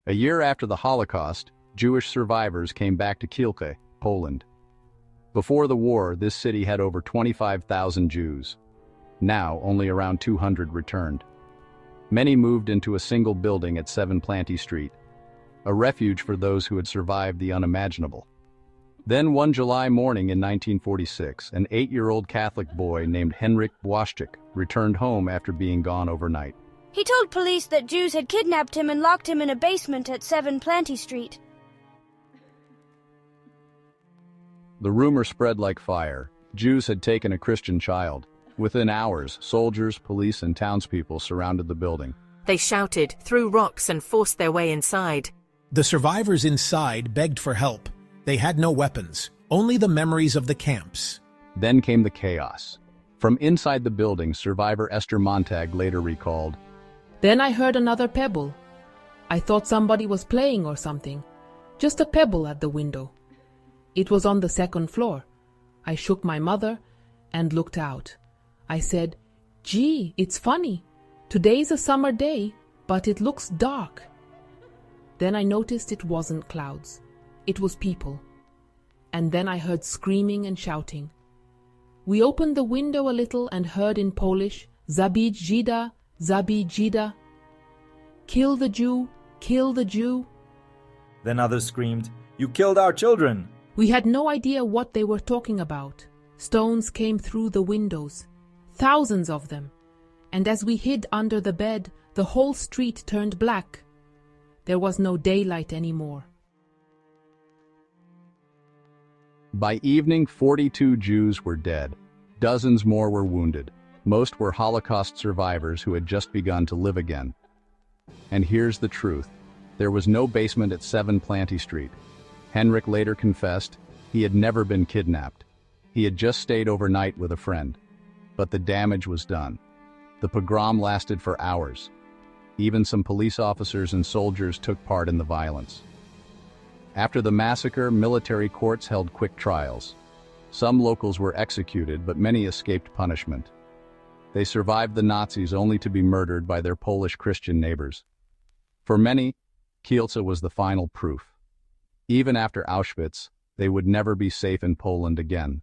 A year after the Holocaust, Jewish survivors came back to Kielce, Poland. Before the war, this city had over 25,000 Jews. Now, only around 200 returned. Many moved into a single building at 7 Planty Street, a refuge for those who had survived the unimaginable. Then one July morning in 1946, an 8-year-old Catholic boy named Henryk Błaszczyk returned home after being gone overnight. He told police that Jews had kidnapped him and locked him in a basement at 7 Planty Street. The rumor spread like fire. Jews had taken a Christian child. Within hours, soldiers, police, and townspeople surrounded the building. They shouted, threw rocks, and forced their way inside. The survivors inside begged for help. They had no weapons, only the memories of the camps. Then came the chaos. From inside the building, survivor Esther Montag later recalled, "Then I heard another pebble. I thought somebody was playing or something. Just a pebble at the window. It was on the 2nd floor. I shook my mother and looked out. I said, 'Gee, it's funny. Today's a summer day, but it looks dark.' Then I noticed it wasn't clouds. It was people. And then I heard screaming and shouting. We opened the window a little and heard in Polish, 'Zabić Żyda, zabić Żyda.' 'Kill the Jew, kill the Jew.' Then others screamed, 'You killed our children!' We had no idea what they were talking about. Stones came through the windows, thousands of them, and as we hid under the bed, the whole street turned black. There was no daylight anymore." By evening, 42 Jews were dead. Dozens more were wounded. Most were Holocaust survivors who had just begun to live again. And here's the truth. There was no basement at 7 Planty Street. Henryk later confessed he had never been kidnapped. He had just stayed overnight with a friend. But the damage was done. The pogrom lasted for hours. Even some police officers and soldiers took part in the violence. After the massacre, military courts held quick trials. Some locals were executed, but many escaped punishment. They survived the Nazis only to be murdered by their Polish Christian neighbors. For many, Kielce was the final proof. Even after Auschwitz, they would never be safe in Poland again.